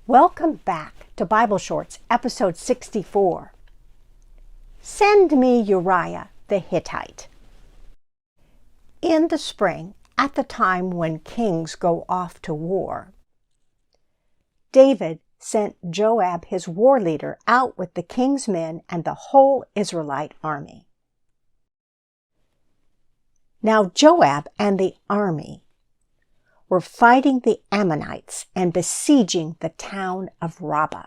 Welcome back to Bible Shorts, episode 64. Send me Uriah the Hittite. In the spring, at the time when kings go off to war, David sent Joab, his war leader, out with the king's men and the whole Israelite army. Now Joab and the army were fighting the Ammonites and besieging the town of Rabbah.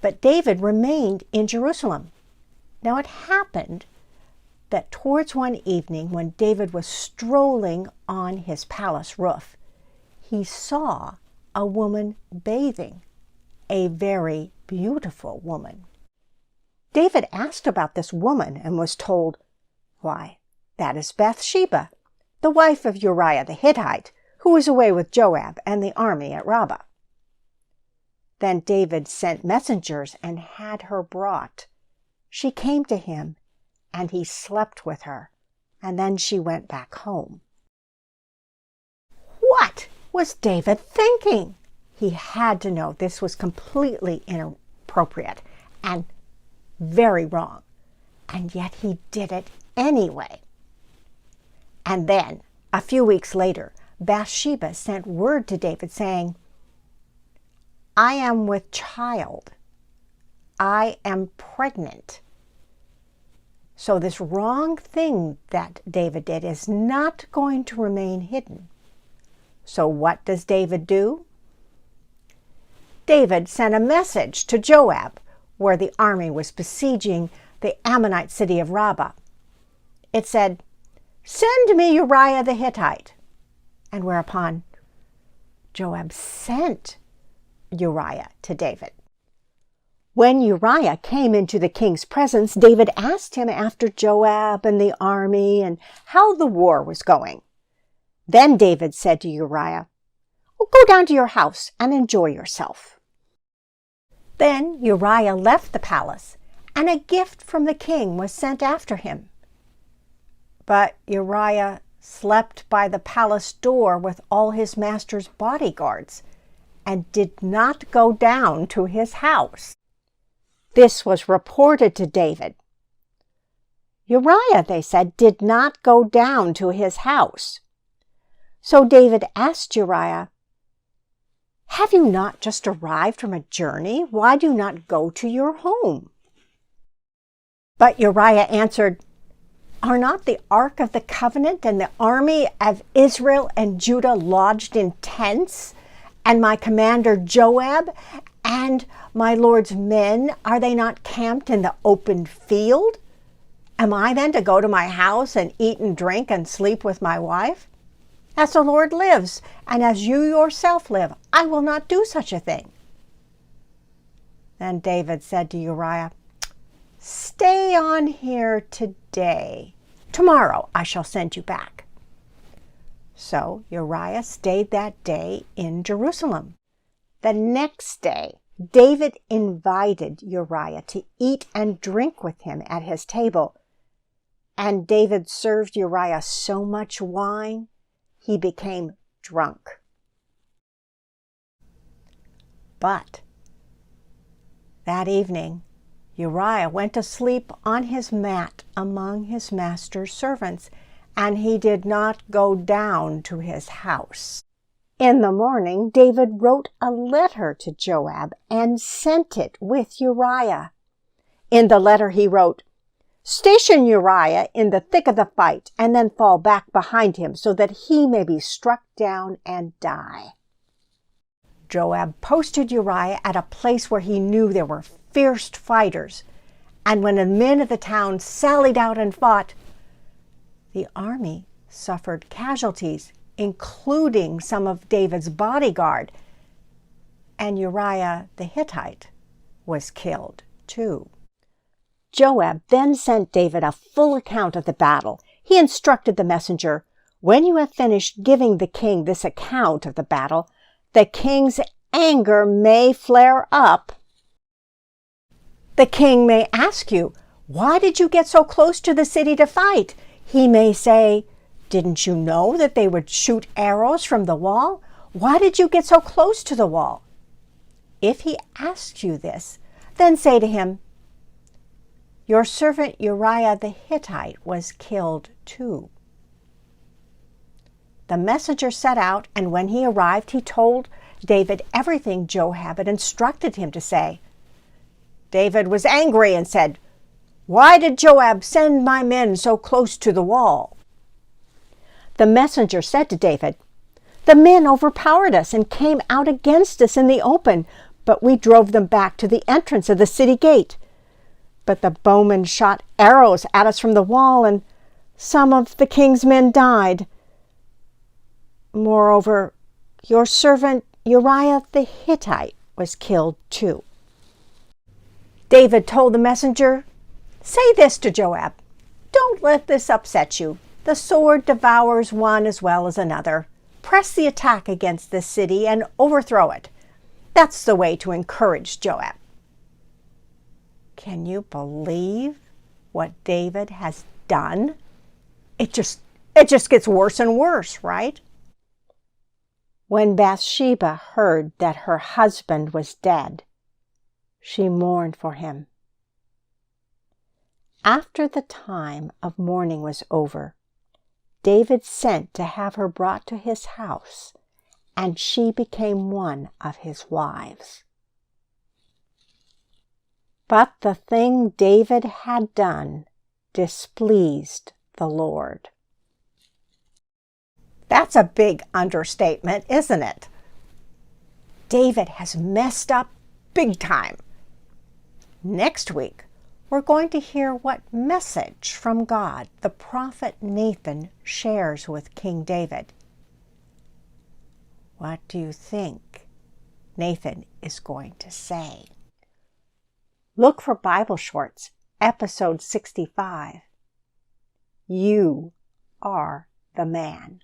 But David remained in Jerusalem. Now it happened that towards one evening when David was strolling on his palace roof, he saw a woman bathing, a very beautiful woman. David asked about this woman and was told, "Why, that is Bathsheba, the wife of Uriah the Hittite, who was away with Joab and the army at Rabbah." Then David sent messengers and had her brought. She came to him, and he slept with her, and then she went back home. What was David thinking? He had to know this was completely inappropriate and very wrong, and yet he did it anyway. And then, a few weeks later, Bathsheba sent word to David saying, "I am with child. I am pregnant." So this wrong thing that David did is not going to remain hidden. So what does David do? David sent a message to Joab, where the army was besieging the Ammonite city of Rabbah. It said, "Send me Uriah the Hittite." And whereupon Joab sent Uriah to David. When Uriah came into the king's presence, David asked him after Joab and the army and how the war was going. Then David said to Uriah, "Go down to your house and enjoy yourself." Then Uriah left the palace, and a gift from the king was sent after him. But Uriah slept by the palace door with all his master's bodyguards and did not go down to his house. This was reported to David. Uriah, they said, did not go down to his house. So David asked Uriah, "Have you not just arrived from a journey? Why do you not go to your home?" But Uriah answered, "Are not the Ark of the Covenant and the army of Israel and Judah lodged in tents? And my commander Joab and my Lord's men, are they not camped in the open field? Am I then to go to my house and eat and drink and sleep with my wife? As the Lord lives, and as you yourself live, I will not do such a thing." Then David said to Uriah, "Stay on here today. Tomorrow I shall send you back." So Uriah stayed that day in Jerusalem. The next day, David invited Uriah to eat and drink with him at his table. And David served Uriah so much wine, he became drunk. But that evening, Uriah went to sleep on his mat among his master's servants, and he did not go down to his house. In the morning, David wrote a letter to Joab and sent it with Uriah. In the letter he wrote, "Station Uriah in the thick of the fight, and then fall back behind him, so that he may be struck down and die." Joab posted Uriah at a place where he knew there were fierce fighters, and when the men of the town sallied out and fought, the army suffered casualties, including some of David's bodyguard, and Uriah the Hittite was killed too. Joab then sent David a full account of the battle. He instructed the messenger, "When you have finished giving the king this account of the battle, the king's anger may flare up. The king may ask you, 'Why did you get so close to the city to fight?' He may say, 'Didn't you know that they would shoot arrows from the wall? Why did you get so close to the wall? If he asks you this, then say to him, your servant Uriah the Hittite was killed too. The messenger set out, and when he arrived, he told David everything Joab had instructed him to say. David was angry and said, why did Joab send my men so close to the wall? The messenger said to David, the men overpowered us and came out against us in the open, but we drove them back to the entrance of the city gate. But the bowmen shot arrows at us from the wall, and some of the king's men died. Moreover, your servant Uriah the Hittite was killed too. David told the messenger, say this to Joab, don't let this upset you. The sword devours one as well as another. Press the attack against this city and overthrow it. That's the way to encourage Joab. Can you believe what David has done? It just gets worse and worse, right? When Bathsheba heard that her husband was dead, she mourned for him. After the time of mourning was over, David sent to have her brought to his house, and she became one of his wives. But the thing David had done displeased the Lord. That's a big understatement, isn't it? David has messed up big time. Next week, we're going to hear what message from God the prophet Nathan shares with King David. What do you think Nathan is going to say? Look for Bible Shorts, episode 65. You are the man.